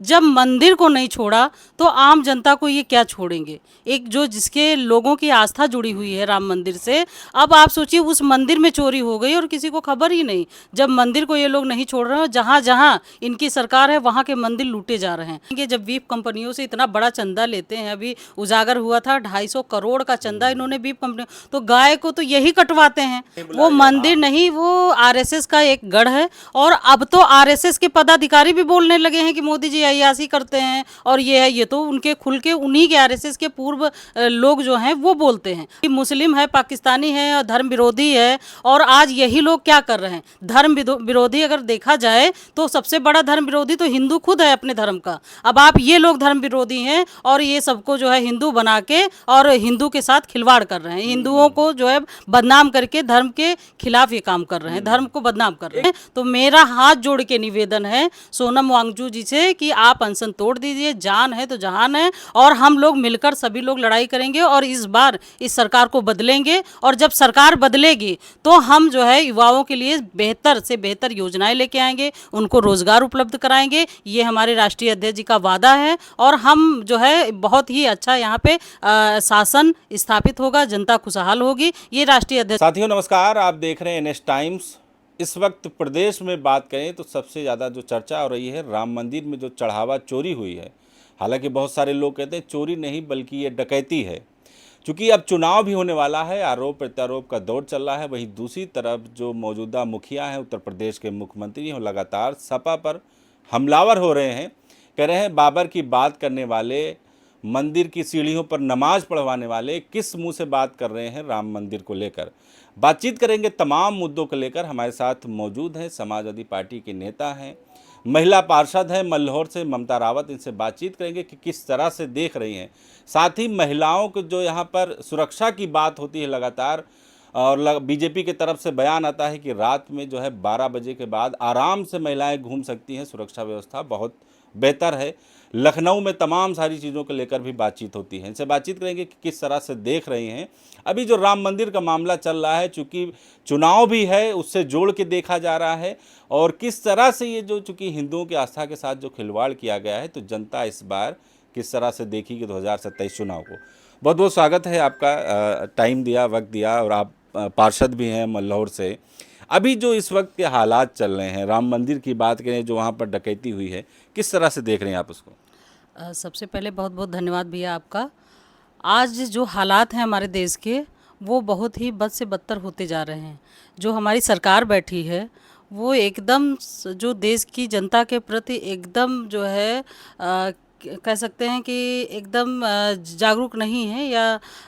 जब मंदिर को नहीं छोड़ा तो आम जनता को ये क्या छोड़ेंगे। एक जो जिसके लोगों की आस्था जुड़ी हुई है राम मंदिर से, अब आप सोचिए उस मंदिर में चोरी हो गई और किसी को खबर ही नहीं। जब मंदिर को ये लोग नहीं छोड़ रहे हैं, जहाँ जहाँ इनकी सरकार है वहाँ के मंदिर लूटे जा रहे हैं। ये जब वीप कंपनियों से इतना बड़ा चंदा लेते हैं, अभी उजागर हुआ था 250 करोड़ का चंदा इन्होंने वीप कंपनी, तो गाय को तो यही कटवाते हैं। वो मंदिर नहीं, वो आरएसएस का एक गढ़ है। और अब तो आरएसएस के पदाधिकारी भी बोलने लगे हैं कि मोदी जी अय्याशी करते हैं और ये है। ये तो उनके खुल के उन्हीं के आरएसएस के पूर्व लोग जो हैं वो बोलते हैं कि मुस्लिम है, पाकिस्तानी है और धर्म विरोधी है। और आज यही लोग क्या कर रहे हैं, धर्म विरोधी अगर देखा जाए तो सबसे बड़ा धर्म विरोधी तो हिंदू खुद है अपने धर्म का। अब आप ये लोग धर्म विरोधी हैं और ये सबको जो है हिंदू बना के और हिंदू के साथ खिलवाड़ कर रहे हैं, हिंदुओं को जो है बदनाम करके धर्म के खिलाफ ये काम कर रहे हैं, धर्म को बदनाम कर रहे हैं। तो मेरा हाथ जोड़ के निवेदन है सोनम वांगचू जी से कि आप अनशन तोड़ दीजिए, जान है तो जहान है, और हम लोग मिलकर सभी लोग लड़ाई करेंगे और इस बार इस सरकार को बदलेंगे। और जब सरकार बदलेगी तो हम जो है युवाओं के लिए बेहतर से बेहतर योजनाएं लेके आएंगे, उनको रोजगार उपलब्ध कराएंगे। ये हमारे राष्ट्रीय अध्यक्ष जी का वादा है और हम जो है बहुत ही अच्छा यहाँ पे शासन स्थापित होगा, जनता खुशहाल होगी। ये राष्ट्रीय अध्यक्ष। साथियों नमस्कार, आप देख रहे हैं एनएस टाइम्स। इस वक्त प्रदेश में बात करें तो सबसे ज़्यादा जो चर्चा हो रही है राम मंदिर में जो चढ़ावा चोरी हुई है। हालांकि बहुत सारे लोग कहते हैं चोरी नहीं बल्कि ये डकैती है। चूँकि अब चुनाव भी होने वाला है, आरोप प्रत्यारोप का दौर चल रहा है। वहीं दूसरी तरफ जो मौजूदा मुखिया हैं, उत्तर प्रदेश के मुख्यमंत्री हैं, लगातार सपा पर हमलावर हो रहे हैं। कह रहे हैं बाबर की बात करने वाले, मंदिर की सीढ़ियों पर नमाज पढ़वाने वाले किस मुंह से बात कर रहे हैं राम मंदिर को लेकर। बातचीत करेंगे तमाम मुद्दों को लेकर। हमारे साथ मौजूद हैं समाजवादी पार्टी के नेता हैं, महिला पार्षद हैं मल्हौर से ममता रावत। इनसे बातचीत करेंगे कि किस तरह से देख रही हैं। साथ ही महिलाओं को जो यहाँ पर सुरक्षा की बात होती है लगातार, और बीजेपी की तरफ से बयान आता है कि रात में जो है 12 बजे के बाद आराम से महिलाएं घूम सकती हैं, सुरक्षा व्यवस्था बहुत बेहतर है। लखनऊ में तमाम सारी चीज़ों को लेकर भी बातचीत होती है। इनसे बातचीत करेंगे कि किस तरह से देख रहे हैं अभी जो राम मंदिर का मामला चल रहा है, चूँकि चुनाव भी है उससे जोड़ के देखा जा रहा है, और किस तरह से ये जो चूँकि हिंदुओं की आस्था के साथ जो खिलवाड़ किया गया है, तो जनता इस बार किस तरह से देखेगी 2027 चुनाव को। बहुत बहुत स्वागत है आपका, टाइम दिया, वक्त दिया, और आप पार्षद भी हैं मल्हौर से। अभी जो इस वक्त के हालात चल रहे हैं, राम मंदिर की बात करें जो वहाँ पर डकैती हुई है, किस तरह से देख रहे हैं आप उसको? सबसे पहले बहुत बहुत धन्यवाद भैया आपका। आज जो हालात हैं हमारे देश के, वो बहुत ही बद से बदतर होते जा रहे हैं। जो हमारी सरकार बैठी है वो एकदम जो देश की जनता के प्रति एकदम जो है कह सकते हैं कि एकदम जागरूक नहीं है या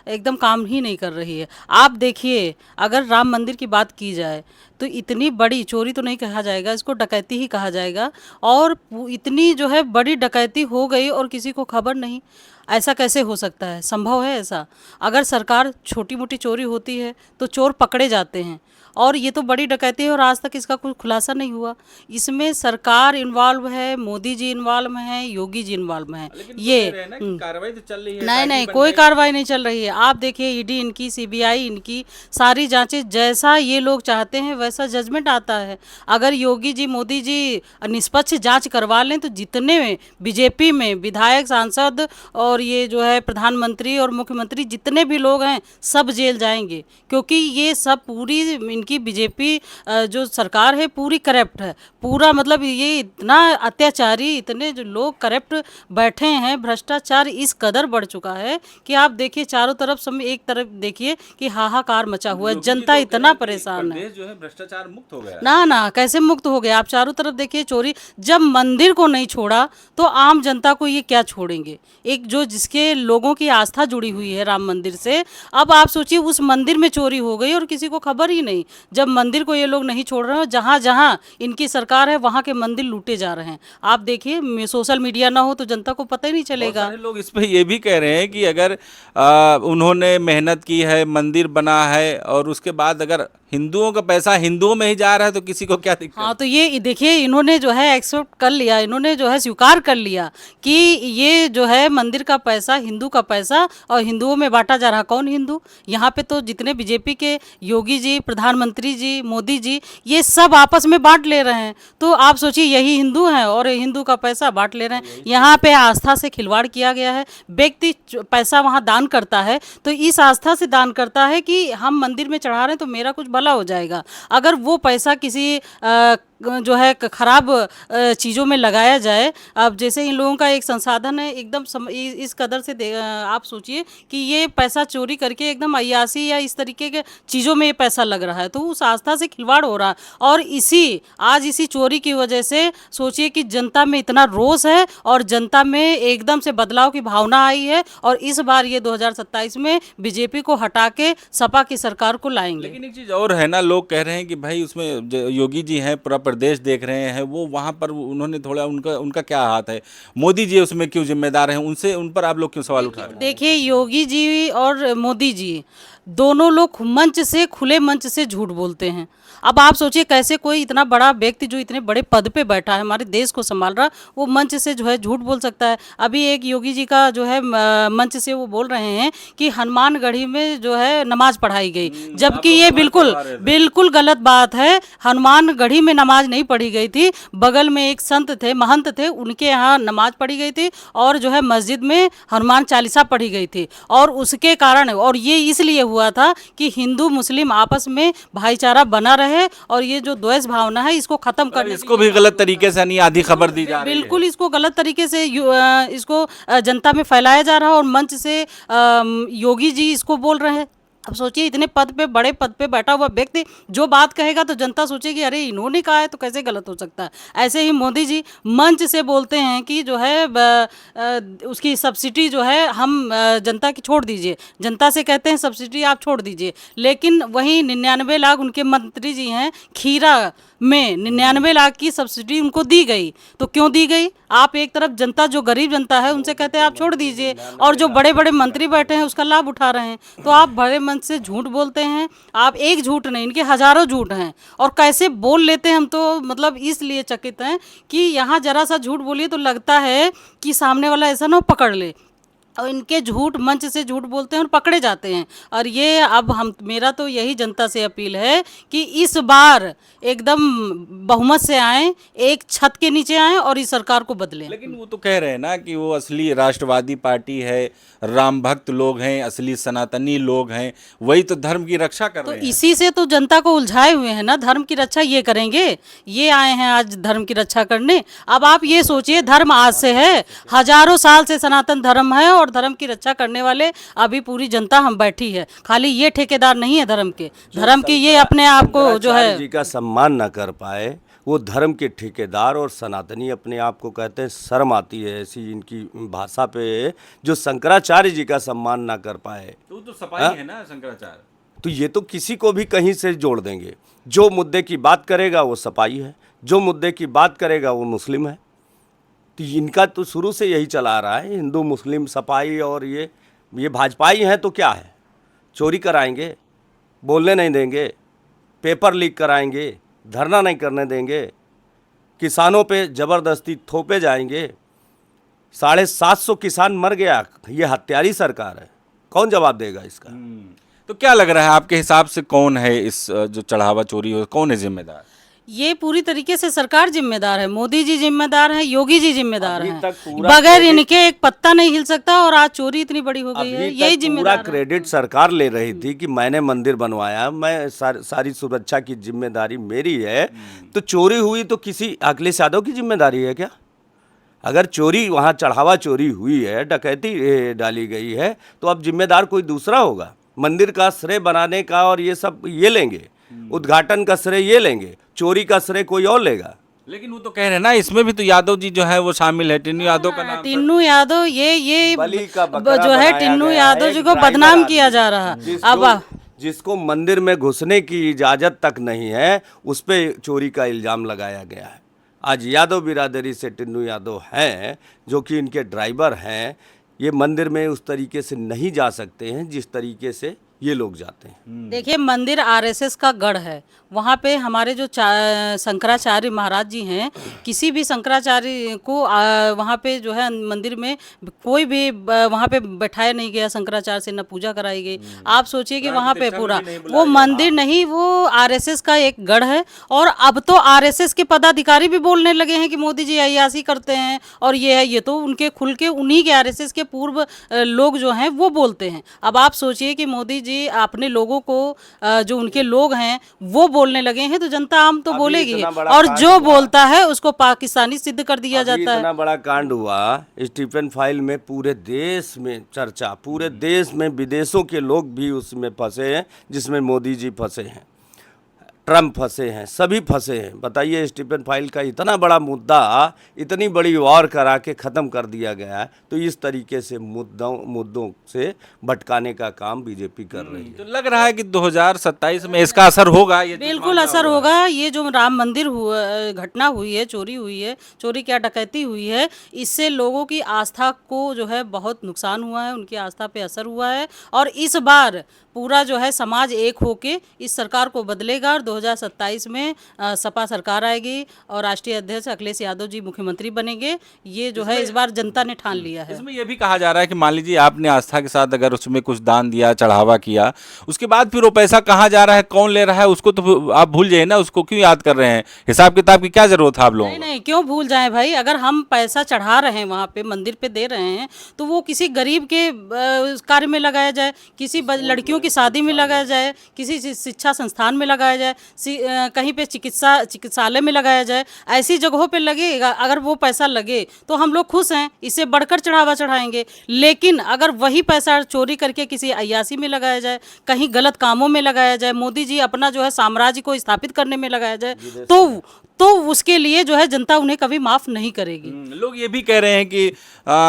एकदम काम ही नहीं कर रही है। आप देखिए, अगर राम मंदिर की बात की जाए तो इतनी बड़ी चोरी तो नहीं कहा जाएगा, इसको डकैती ही कहा जाएगा। और इतनी जो है बड़ी डकैती हो गई और किसी को खबर नहीं, ऐसा कैसे हो सकता है? संभव है ऐसा? अगर सरकार छोटी मोटी चोरी होती है तो चोर पकड़े जाते हैं, और ये तो बड़ी डकैती है और आज तक इसका कोई खुलासा नहीं हुआ। इसमें सरकार इन्वॉल्व है, मोदी जी इन्वॉल्व हैं, योगी जी इन्वॉल्व हैं। ये कार्रवाई तो चल रही है, नहीं नहीं, कोई कार्रवाई नहीं चल रही है। आप देखिए ईडी इनकी, सीबीआई इनकी, सारी जांचें, जैसा ये लोग चाहते हैं वैसा जजमेंट आता है। अगर योगी जी, मोदी जी निष्पक्ष जांच करवा लें तो जितने बीजेपी में विधायक, सांसद और ये जो है प्रधानमंत्री और मुख्यमंत्री जितने भी लोग हैं सब जेल जाएंगे, क्योंकि ये सब पूरी इनकी बीजेपी जो सरकार है पूरी करप्ट है। पूरा मतलब ये इतना अत्याचारी, इतने जो लोग करप्ट बैठे हैं, भ्रष्टाचार इस कदर बढ़ चुका है कि आप देखिए चारों तरफ समय, एक तरफ देखिए कि हाहाकार मचा हुआ है, जनता इतना परेशान है। जो है भ्रष्टाचार मुक्त हो गया ना ना, कैसे मुक्त हो गया? आप चारों तरफ देखिए चोरी। जब मंदिर को नहीं छोड़ा तो आम जनता को ये क्या छोड़ेंगे। एक जो जिसके लोगों की आस्था जुड़ी हुई है राम मंदिर से, अब आप सोचिए उस मंदिर में चोरी हो गई और किसी को खबर ही नहीं। जब मंदिर को ये लोग नहीं छोड़ रहे हैं, जहाँ जहाँ इनकी सरकार है वहाँ के मंदिर लूटे जा रहे हैं। आप देखिए सोशल मीडिया ना हो तो जनता को पता ही नहीं चलेगा। लोग इस पे ये भी कह रहे हैं कि अगर उन्होंने मेहनत की है, मंदिर बना है, और उसके बाद अगर हिंदुओं का पैसा हिंदुओं में ही जा रहा है तो किसी को क्या दिक्कत? हाँ, तो ये देखिए इन्होंने जो है एक्सेप्ट कर लिया, इन्होंने जो है स्वीकार कर लिया कि ये जो है मंदिर का पैसा हिंदू का पैसा और हिंदुओं में बांटा जा रहा। कौन हिंदू? यहाँ पे तो जितने बीजेपी के योगी जी, प्रधानमंत्री जी, मोदी जी, ये सब आपस में बांट ले रहे हैं। तो आप सोचिए यही हिंदू हैं और हिंदू का पैसा बांट ले रहे हैं। यहाँ पे आस्था से खिलवाड़ किया गया है। व्यक्ति पैसा वहाँ दान करता है तो इस आस्था से दान करता है कि हम मंदिर में चढ़ा रहे हैं तो मेरा कुछ भला हो जाएगा। अगर वो पैसा किसी जो है खराब चीज़ों में लगाया जाए, अब जैसे इन लोगों का एक संसाधन है एकदम इस कदर से आप सोचिए कि ये पैसा चोरी करके एकदम अय्यासी या इस तरीके के चीज़ों में ये पैसा लग रहा है, तो उस आस्था से खिलवाड़ हो रहा है। और आज इसी चोरी की वजह से सोचिए कि जनता में इतना रोष है और जनता में एकदम से बदलाव की भावना आई है और इस बार ये 2027 में बीजेपी को हटा के सपा की सरकार को लाएंगे। लेकिन एक चीज़ और है ना, लोग कह रहे हैं कि भाई उसमें जो योगी जी हैं पूरा प्रदेश देख रहे हैं, वो वहाँ पर उन्होंने थोड़ा उनका क्या हाथ है, मोदी जी उसमें क्यों जिम्मेदार हैं, उन पर आप लोग क्यों सवाल उठा रहे हैं? देखिए योगी जी और मोदी जी दोनों लोग मंच से, खुले मंच से झूठ बोलते हैं। अब आप सोचिए कैसे कोई इतना बड़ा व्यक्ति जो इतने बड़े पद पे बैठा है, हमारे देश को संभाल रहा, वो मंच से जो है झूठ बोल सकता है। अभी एक योगी जी का जो है मंच से वो बोल रहे हैं कि हनुमानगढ़ी में जो है नमाज पढ़ाई गई, जबकि ये बिल्कुल गलत बात है। हनुमानगढ़ी में नमाज नहीं पढ़ी गई थी, बगल में एक संत थे, महंत थे, उनके यहाँ नमाज पढ़ी गई थी और जो है मस्जिद में हनुमान चालीसा पढ़ी गई थी। और उसके कारण, और ये इसलिए हुआ था कि हिंदू मुस्लिम आपस में भाईचारा बना रहे और ये जो द्वेष भावना है इसको खत्म करने, इसको भी गलत तरीके से नहीं आधी खबर दी जा रही है। बिल्कुल इसको गलत तरीके से इसको जनता में फैलाया जा रहा है और मंच से योगी जी इसको बोल रहे हैं। अब सोचिए इतने पद पे, बड़े पद पे बैठा हुआ व्यक्ति जो बात कहेगा तो जनता सोचेगी अरे इन्होंने कहा है तो कैसे गलत हो सकता है। ऐसे ही मोदी जी मंच से बोलते हैं कि जो है उसकी सब्सिडी जो है हम जनता की छोड़ दीजिए, जनता से कहते हैं सब्सिडी आप छोड़ दीजिए, लेकिन वहीं 99 लाख उनके मंत्री जी हैं खीरा में 99 लाख की सब्सिडी उनको दी गई। तो क्यों दी गई? आप एक तरफ जनता जो गरीब जनता है उनसे कहते हैं आप छोड़ दीजिए और जो बड़े बड़े मंत्री बैठे हैं उसका लाभ उठा रहे हैं। तो आप बड़े मंच से झूठ बोलते हैं। आप एक झूठ नहीं, इनके हजारों झूठ हैं और कैसे बोल लेते हैं हम तो मतलब इसलिए चकित हैं कि यहाँ जरा सा झूठ बोलिए तो लगता है कि सामने वाला ऐसा ना पकड़ ले, और इनके झूठ मंच से झूठ बोलते हैं और पकड़े जाते हैं। और ये अब मेरा तो यही जनता से अपील है कि इस बार एकदम बहुमत से आएं, एक छत के नीचे आएं और इस सरकार को बदलें। लेकिन वो तो कह रहे हैं ना कि वो असली राष्ट्रवादी पार्टी है, राम भक्त लोग हैं, असली सनातनी लोग हैं, वही तो धर्म की रक्षा कर रहे हैं। इसी से तो जनता को उलझाए हुए हैं ना, धर्म की रक्षा ये करेंगे, ये आए हैं आज धर्म की रक्षा करने। अब आप ये सोचिए धर्म आज से है, हजारों साल से सनातन धर्म है और धर्म की रक्षा करने वाले अभी पूरी जनता हम बैठी है। खाली ये ठेकेदार नहीं है धर्म के, धर्म की ये अपने आप को जो है जी का सम्मान न कर पाए, वो धर्म के ठेकेदार और सनातनी अपने आप को कहते हैं। शर्म आती है ऐसी इनकी भाषा पे, जो शंकराचार्य जी का सम्मान ना कर पाए। तो सपाई है ना शंकराचार्य, तो ये तो किसी को भी कहीं से जोड़ देंगे। जो मुद्दे की बात करेगा वो सपाई है, जो मुद्दे की बात करेगा वो मुस्लिम है। तो इनका तो शुरू से यही चला आ रहा है, हिंदू मुस्लिम सपाई, और ये भाजपाई हैं तो क्या है, चोरी कराएंगे, बोलने नहीं देंगे, पेपर लीक कराएंगे, धरना नहीं करने देंगे, किसानों पे ज़बरदस्ती थोपे जाएंगे। 750 किसान मर गया, ये हत्यारी सरकार है, कौन जवाब देगा इसका? तो क्या लग रहा है आपके हिसाब से कौन है इस जो चढ़ावा चोरी हो, कौन है जिम्मेदार? ये पूरी तरीके से सरकार जिम्मेदार है, मोदी जी जिम्मेदार हैं, योगी जी जिम्मेदार हैं। तक बगैर इनके एक पत्ता नहीं हिल सकता और आज चोरी इतनी बड़ी हो गई है, यही जिम्मेदार पूरा क्रेडिट सरकार ले रही थी कि मैंने मंदिर बनवाया, मैं सारी सुरक्षा की जिम्मेदारी मेरी है। तो चोरी हुई तो किसी अखिलेश यादव की जिम्मेदारी है क्या? अगर चोरी वहाँ चढ़ावा चोरी हुई है, डकैती डाली गई है, तो अब जिम्मेदार कोई दूसरा होगा। मंदिर का श्रेय बनाने का और ये सब ये लेंगे, उद्घाटन का श्रेय ये लेंगे, चोरी का श्रेय कोई और लेगा। लेकिन वो तो कह रहे हैं ना इसमें भी तो यादव जी जो है वो शामिल है, टिन्नू यादव का नाम। टिन्नू यादव ये बलि का बकरा जो है बनाया टिन्नू गया यादव है, जी एक को ड्राइवर बदनाम आदमी किया जा रहा है। अब जिसको मंदिर में घुसने की इजाज़त तक नहीं है, उस पर चोरी का इल्ज़ाम लगाया गया है। आज यादव बिरादरी से टिन्नू यादव हैं जो कि इनके ड्राइवर हैं, ये मंदिर में उस तरीके से नहीं जा सकते हैं जिस तरीके से ये लोग जाते हैं। देखिए, मंदिर आरएसएस का गढ़ है। वहाँ पे हमारे जो शंकराचार्य महाराज जी हैं, किसी भी शंकराचार्य को वहाँ पे जो है मंदिर में कोई भी वहाँ पे बैठाया नहीं गया शंकराचार्य से, न पूजा कराई गई। आप सोचिए कि वहाँ पे पूरा वो मंदिर नहीं, वो आरएसएस का एक गढ़ है। और अब तो आरएसएस के पदाधिकारी भी बोलने लगे हैं कि मोदी जी अय्यासी करते हैं और ये है, ये तो उनके खुल के उन्हीं के आरएसएस के पूर्व लोग जो हैं वो बोलते हैं। अब आप सोचिए कि मोदी जी अपने लोगों को जो उनके लोग हैं वो बोलने लगे हैं, तो जनता आम तो बोलेगी, इतना बड़ा और कांड जो हुआ। बोलता है उसको पाकिस्तानी सिद्ध कर दिया अभी जाता है। इतना बड़ा कांड हुआ स्टीफन फाइल में, पूरे देश में चर्चा, पूरे देश में विदेशों के लोग भी उसमें फंसे हैं, जिसमें मोदी जी फंसे हैं, ट्रम्प फंसे हैं, सभी फंसे हैं। बताइए, स्टीफन फाइल का इतना बड़ा मुद्दा इतनी बड़ी वॉर करा के ख़त्म कर दिया गया है, तो इस तरीके से मुद्दों से भटकाने का काम बीजेपी कर रही है। तो लग रहा है कि 2027 में इसका असर होगा। ये बिल्कुल असर होगा। ये जो राम मंदिर घटना हुई है, चोरी क्या डकैती हुई है, इससे लोगों की आस्था को जो है बहुत नुकसान हुआ है, उनकी आस्था पे असर हुआ है। और इस बार पूरा जो है समाज एक होके इस सरकार को बदलेगा और 2027 में सपा सरकार आएगी और राष्ट्रीय अध्यक्ष अखिलेश यादव जी मुख्यमंत्री बनेंगे। ये जो है इस बार जनता ने ठान लिया है। इसमें यह भी कहा जा रहा है कि मान लीजिए आपने आस्था के साथ अगर उसमें कुछ दान दिया, चढ़ावा किया, उसके बाद फिर वो पैसा कहाँ जा रहा है, कौन ले रहा है, उसको तो आप भूल जाइए ना। उसको क्यों याद कर रहे हैं? हिसाब किताब की क्या जरूरत है आप लोगों को? नहीं, क्यों भूल जाएं भाई। अगर हम पैसा चढ़ा रहे हैं वहाँ पे मंदिर पे दे रहे हैं, तो वो किसी गरीब के कार्य में लगाया जाए, किसी लड़कियों की शादी में लगाया जाए, किसी शिक्षा संस्थान में लगाया जाए, कहीं पे चिकित्सालय में लगाया जाए। ऐसी जगहों पे लगेगा। अगर वो पैसा लगे तो हम लोग खुश हैं, इससे बढ़कर चढ़ावा चढ़ाएंगे। लेकिन अगर वही पैसा चोरी करके किसी अय्यासी में लगाया जाए, कहीं गलत कामों में लगाया जाए, मोदी जी अपना जो है साम्राज्य को स्थापित करने में लगाया जाए, तो उसके लिए जो है जनता उन्हें कभी माफ नहीं करेगी। लोग ये भी कह रहे हैं कि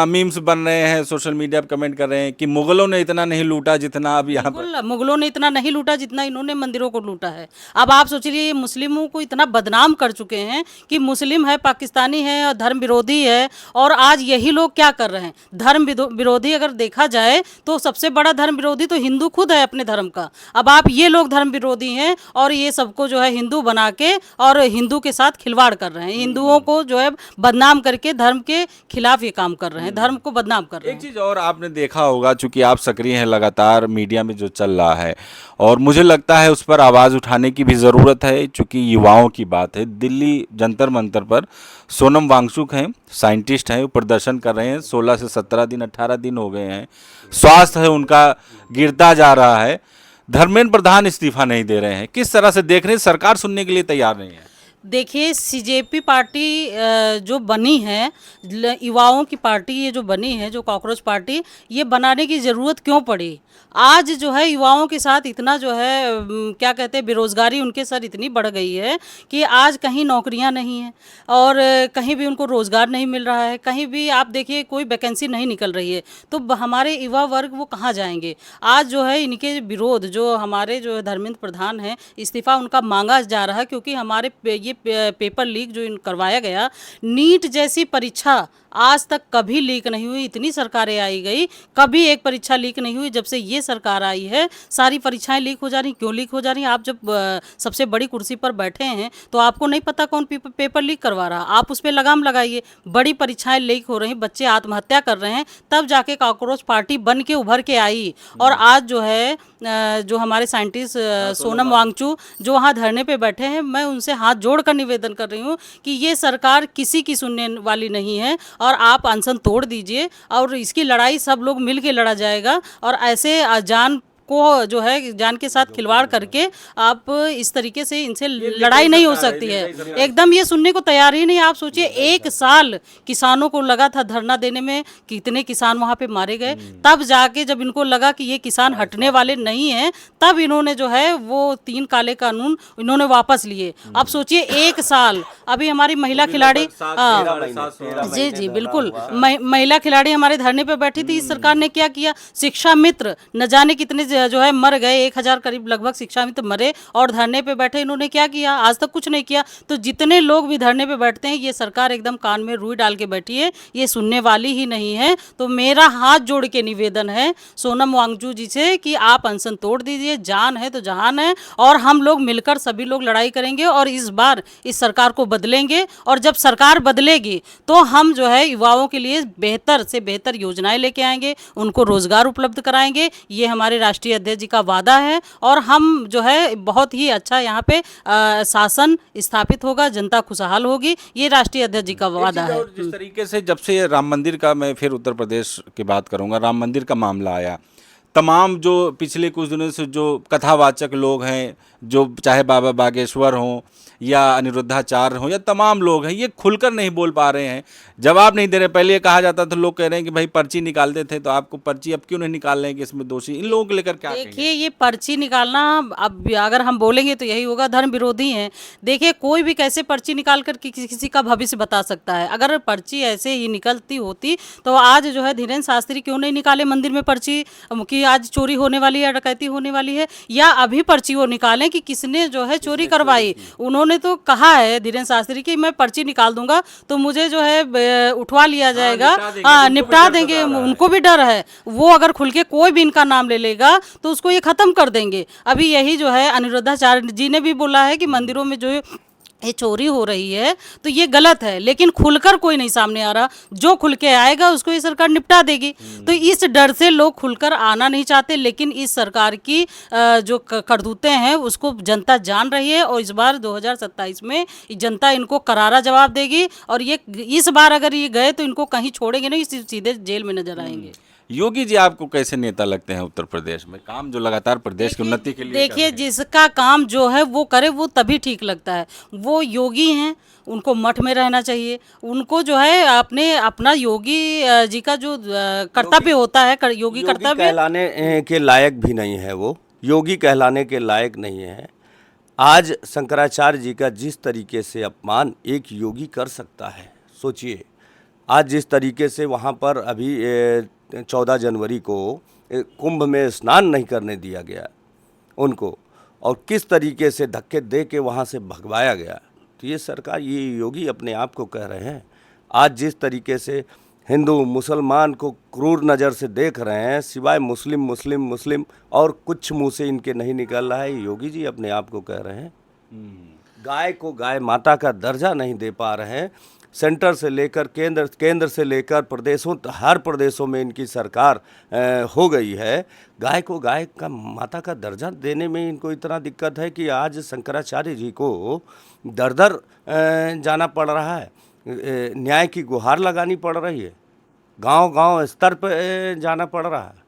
मीम्स बन रहे हैं, सोशल मीडिया पर कमेंट कर रहे हैं कि मुगलों ने इतना नहीं लूटा जितना अब यहाँ पर। मुगलों ने इतना नहीं लूटा जितना इन्होंने मंदिरों को लूटा है। अब आप सोचिए, ये मुस्लिमों को इतना बदनाम कर चुके हैं कि मुस्लिम है, पाकिस्तानी है और धर्म विरोधी है। और आज यही लोग क्या कर रहे हैं, धर्म विरोधी अगर देखा जाए तो सबसे बड़ा धर्म विरोधी तो हिंदू खुद है अपने धर्म का। अब आप ये लोग धर्म विरोधी हैं और ये सबको जो है हिंदू बना के और हिंदू के साथ खिलवाड़ कर रहे हैं, हिंदुओं को जो है बदनाम करके धर्म के खिलाफ ये काम कर रहे हैं, धर्म को बदनाम कर रहे हैं। एक चीज़ और आपने देखा होगा, चूंकि आप सक्रिय हैं लगातार मीडिया में जो चल रहा है, और मुझे लगता है उस पर आवाज़ उठाने की भी ज़रूरत है, चूंकि युवाओं की बात है। दिल्ली जंतर मंतर पर सोनम वांगचुक हैं, साइंटिस्ट हैं, वो प्रदर्शन कर रहे हैं। 16 से 17 दिन 18 दिन हो गए हैं। स्वास्थ्य है उनका गिरता जा रहा है। धर्मेंद्र प्रधान इस्तीफा नहीं दे रहे हैं। किस तरह से देख रहे हैं? सरकार सुनने के लिए तैयार नहीं है। देखिए, सीजेपी पार्टी जो बनी है, युवाओं की पार्टी ये जो बनी है, जो कॉकरोच पार्टी, ये बनाने की ज़रूरत क्यों पड़ी? आज जो है युवाओं के साथ इतना जो है क्या कहते हैं, बेरोज़गारी उनके सर इतनी बढ़ गई है कि आज कहीं नौकरियां नहीं हैं और कहीं भी उनको रोज़गार नहीं मिल रहा है। कहीं भी आप देखिए कोई वैकेंसी नहीं निकल रही है। तो हमारे युवा वर्ग वो कहाँ जाएंगे? आज जो है इनके विरोध, जो हमारे जो धर्मेंद्र प्रधान हैं, इस्तीफ़ा उनका मांगा जा रहा है, क्योंकि हमारे ये पेपर लीक जो करवाया गया, नीट जैसी परीक्षा आज तक कभी लीक नहीं हुई। इतनी सरकारें आई गई, कभी एक परीक्षा लीक नहीं हुई। जब से ये सरकार आई है सारी परीक्षाएं लीक हो जा रही। क्यों लीक हो जा रही? आप जब सबसे बड़ी कुर्सी पर बैठे हैं तो आपको नहीं पता कौन पेपर लीक करवा रहा। आप उस पर लगाम लगाइए। बड़ी परीक्षाएं लीक हो रही, बच्चे आत्महत्या कर रहे हैं, तब जाके कॉकरोच पार्टी बन के उभर के आई। और आज जो है जो हमारे साइंटिस्ट सोनम वांगचुक जो वहाँ धरने पे बैठे हैं, मैं उनसे हाथ जोड़कर निवेदन कर रही हूँ कि ये सरकार किसी की सुनने वाली नहीं है और आप अनशन तोड़ दीजिए और इसकी लड़ाई सब लोग मिल के लड़ा जाएगा। और ऐसे जान को जो है जान के साथ खिलवाड़ करके आप इस तरीके से इनसे लड़ाई नहीं हो सकती है। एकदम ये सुनने को तैयार ही नहीं। आप सोचिए, 1 साल किसानों को लगा था धरना देने में, कितने किसान वहाँ पे मारे गए। तब जाके जब इनको लगा कि ये किसान हटने वाले नहीं हैं, तब इन्होंने जो है वो 3 काले कानून इन्होंने वापस लिए। अब सोचिए 1 साल। अभी हमारी महिला खिलाड़ी, जी बिल्कुल, महिला खिलाड़ी हमारे धरने पे बैठी थी। इस सरकार ने क्या किया? शिक्षा मित्र न जाने कितने जो है मर गए, 1000 करीब लगभग शिक्षामित्र मरे और धरने पे बैठे। इन्होंने क्या किया? आज तक कुछ नहीं किया। तो जितने लोग भी धरने पे बैठते हैं, ये सरकार एकदम कान में रुई डाल के बैठी है, ये सुनने वाली ही नहीं है। तो मेरा हाथ जोड़ के निवेदन है सोनम वांगचुक जी से कि आप अनशन तोड़ दीजिए, जान है तो जहान है, और हम लोग मिलकर सभी लोग लड़ाई करेंगे और इस बार इस सरकार को बदलेंगे। और जब सरकार बदलेगी तो हम जो है युवाओं के लिए बेहतर से बेहतर योजनाएं लेके आएंगे, उनको रोजगार उपलब्ध कराएंगे। ये हमारे राष्ट्रीय अध्यक्ष जी का वादा है और हम जो है बहुत ही अच्छा यहाँ पे शासन स्थापित होगा, जनता खुशहाल होगी, ये राष्ट्रीय अध्यक्ष जी का वादा है। और जिस तरीके से जब से राम मंदिर का, मैं फिर उत्तर प्रदेश की बात करूंगा, राम मंदिर का मामला आया, तमाम जो पिछले कुछ दिनों से जो कथावाचक लोग हैं, जो चाहे बाबा बागेश्वर हों या अनिरुद्धाचार्य हों या तमाम लोग हैं, ये खुलकर नहीं बोल पा रहे हैं, जवाब नहीं दे रहे। पहले ये कहा जाता था, लोग कह रहे हैं कि भाई पर्ची निकालते थे तो आपको पर्ची अब क्यों नहीं निकाल रहे हैं कि इसमें दोषी, इन लोगों को लेकर क्या कहेंगे? देखिए, ये पर्ची निकालना, अब अगर हम बोलेंगे तो यही होगा, धर्म विरोधी हैं। देखिए, कोई भी कैसे पर्ची निकाल कर किसी का भविष्य बता सकता है। अगर पर्ची ऐसे ही निकलती होती तो आज जो है धीरेन्द्र शास्त्री क्यों नहीं निकाले मंदिर में पर्ची कि आज चोरी होने वाली है, डकैती होने वाली है, या अभी पर्ची वो निकालें कि किसने जो है चोरी करवाई। उन्होंने तो कहा है धीरेन्द्र शास्त्री कि मैं पर्ची निकाल दूंगा तो मुझे जो है उठवा लिया जाएगा, निपटा देंगे। उनको भी डर है, वो अगर खुल के कोई भी इनका नाम ले लेगा तो उसको ये खत्म कर देंगे। अभी यही जो है अनिरुद्धाचार्य जी ने भी बोला है कि मंदिरों में जो ये चोरी हो रही है तो ये गलत है, लेकिन खुलकर कोई नहीं सामने आ रहा। जो खुल के आएगा उसको ये सरकार निपटा देगी। तो इस डर से लोग खुलकर आना नहीं चाहते, लेकिन इस सरकार की जो करतूतें हैं उसको जनता जान रही है और इस बार 2027 में जनता इनको करारा जवाब देगी। और ये इस बार अगर ये गए तो इनको कहीं छोड़ेंगे नहीं, सीधे जेल में नजर आएंगे। योगी जी आपको कैसे नेता लगते हैं उत्तर प्रदेश में? काम जो लगातार प्रदेश की उन्नति के लिए देखिए, जिसका काम जो है वो करे वो तभी ठीक लगता है। वो योगी हैं, उनको मठ में रहना चाहिए। उनको जो है अपना योगी जी का जो कर्तव्य होता है, योगी कर्तव्य कहलाने के लायक भी नहीं है, वो योगी कहलाने के लायक नहीं है। आज शंकराचार्य जी का जिस तरीके से अपमान एक योगी कर सकता है, सोचिए। आज जिस तरीके से वहाँ पर अभी 14 जनवरी को कुंभ में स्नान नहीं करने दिया गया उनको, और किस तरीके से धक्के दे के वहाँ से भगवाया गया, तो ये सरकार, ये योगी अपने आप को कह रहे हैं। आज जिस तरीके से हिंदू मुसलमान को क्रूर नज़र से देख रहे हैं, सिवाय मुस्लिम मुस्लिम मुस्लिम और कुछ मुंह से इनके नहीं निकल रहा है, योगी जी अपने आप को कह रहे हैं। गाय को गाय माता का दर्जा नहीं दे पा रहे हैं। सेंटर से लेकर केंद्र से लेकर प्रदेशों, हर प्रदेशों में इनकी सरकार हो गई है। गाय को गाय का माता का दर्जा देने में इनको इतना दिक्कत है कि आज शंकराचार्य जी को दर दर जाना पड़ रहा है, न्याय की गुहार लगानी पड़ रही है, गांव स्तर पर जाना पड़ रहा है।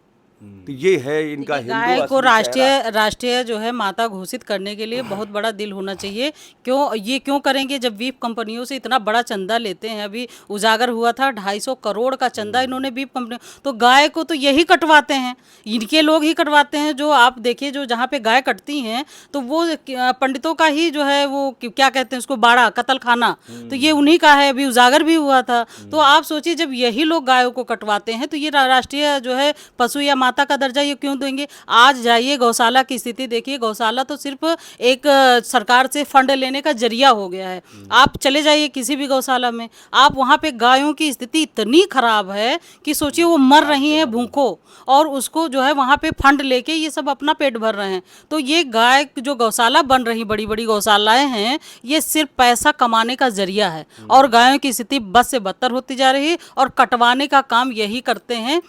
तो ये है इनका हिंदू गाय को असली चेहरा। राष्ट्रीय जो है माता घोषित करने के लिए बहुत बड़ा दिल होना चाहिए। क्यों करेंगे जब वीप कंपनियों से इतना बड़ा चंदा लेते हैं? अभी उजागर हुआ था 250 करोड़ का चंदा इन्होंने वीप कंपनी, तो गाय को तो यही कटवाते हैं, इनके लोग ही कटवाते हैं। जो आप देखिए, जो जहाँ पे गाय कटती हैं तो वो पंडितों का ही जो है वो क्या कहते हैं उसको, बाड़ा, कत्ल खाना, तो ये उन्हीं का है। अभी उजागर भी हुआ था। तो आप सोचिए, जब यही लोग गायों को कटवाते हैं तो ये राष्ट्रीय जो है पशु या माता का दर्जा ये क्यों देंगे? आज जाइए गौशाला की स्थिति देखिए, गौशाला तो सिर्फ एक सरकार से फंड लेने का जरिया हो गया है। आप चले जाइए किसी भी गौशाला में, आप वहाँ पे गायों की स्थिति इतनी खराब है कि सोचिए वो मर रही हैं भूखों, और उसको जो है वहाँ पे फंड लेके ये सब अपना पेट भर रहे हैं। तो ये गाय जो गौशाला बन रही, बड़ी बड़ी गौशालाएं हैं, ये सिर्फ पैसा कमाने का जरिया है और गायों की स्थिति बद से बदतर होती जा रही है। और कटवाने का काम यही करते हैं,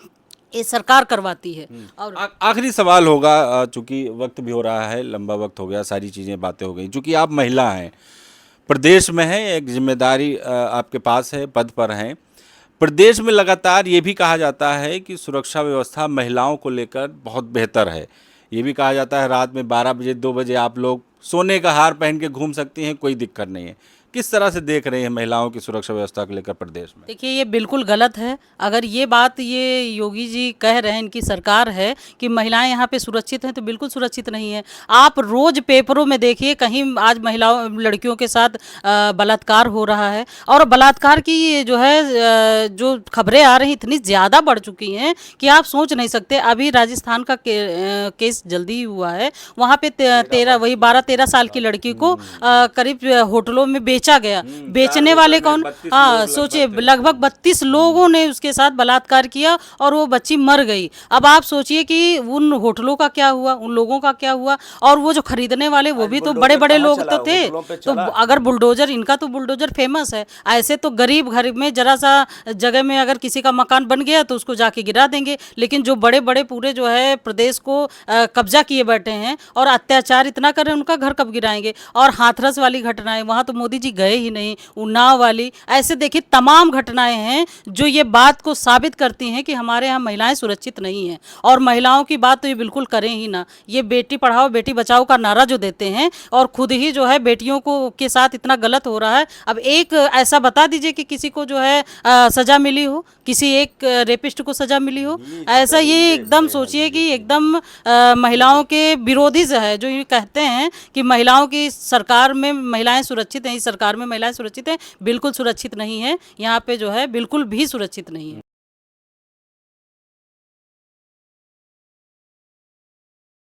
ये सरकार करवाती है। और आखिरी सवाल होगा, चूंकि वक्त भी हो रहा है, लंबा वक्त हो गया, सारी चीज़ें बातें हो गई। चूंकि आप महिला हैं, प्रदेश में हैं, एक जिम्मेदारी आपके पास है, पद पर हैं। प्रदेश में लगातार ये भी कहा जाता है कि सुरक्षा व्यवस्था महिलाओं को लेकर बहुत बेहतर है। ये भी कहा जाता है रात में 12 बजे 2 बजे आप लोग सोने का हार पहन के घूम सकती हैं, कोई दिक्कत नहीं है। किस तरह से देख रहे हैं महिलाओं की सुरक्षा व्यवस्था को लेकर प्रदेश में? देखिए, ये बिल्कुल गलत है। अगर ये बात ये योगी जी कह रहे हैं, इनकी सरकार है कि महिलाएं यहाँ पे सुरक्षित हैं, तो बिल्कुल सुरक्षित नहीं है। आप रोज पेपरों में देखिए, कहीं आज महिलाओं लड़कियों के साथ बलात्कार हो रहा है, और बलात्कार की ये जो है जो खबरें आ रही इतनी ज़्यादा बढ़ चुकी हैं कि आप सोच नहीं सकते। अभी राजस्थान का केस जल्दी ही हुआ है, वहाँ पे 12-13 साल की लड़की को करीब होटलों में बेचा गया। बेचने वाले कौन? हाँ, सोचिए, लगभग 32 लोगों ने उसके साथ बलात्कार किया और वो बच्ची मर गई। अब आप सोचिए कि उन होटलों का क्या हुआ, उन लोगों का क्या हुआ, और वो जो खरीदने वाले वो भी तो बड़े बड़े लोग तो थे। तो अगर बुलडोजर, इनका तो बुलडोजर फेमस है, ऐसे तो गरीब घर में जरा सा जगह में अगर किसी का मकान बन गया तो उसको जाके गिरा देंगे, लेकिन जो बड़े बड़े पूरे जो है प्रदेश को कब्जा किए बैठे हैं और अत्याचार इतना कर रहे हैं, उनका घर कब गिराएंगे? और हाथरस वाली घटनाएं, वहाँ तो मोदी जी गए ही नहीं। उन्नाव वाली, ऐसे देखिए तमाम घटनाएं हैं जो ये बात को साबित करती हैं कि हमारे यहाँ महिलाएं सुरक्षित नहीं हैं। और महिलाओं की बात तो ये बिल्कुल करें ही ना। ये बेटी पढ़ाओ बेटी बचाओ का नारा जो देते हैं और खुद ही जो है बेटियों को के साथ इतना गलत हो रहा है। अब एक ऐसा बता दीजिए कि किसी को जो है सजा मिली हो, किसी एक रेपिस्ट को सजा मिली हो। ऐसा ये एकदम सोचिए कि एकदम महिलाओं के विरोधी जो है, जो ये कहते हैं कि महिलाओं की सरकार में महिलाएं सुरक्षित हैं, इस सरकार में महिलाएं सुरक्षित हैं, बिल्कुल सुरक्षित नहीं है। यहाँ पे जो है बिल्कुल भी सुरक्षित नहीं है।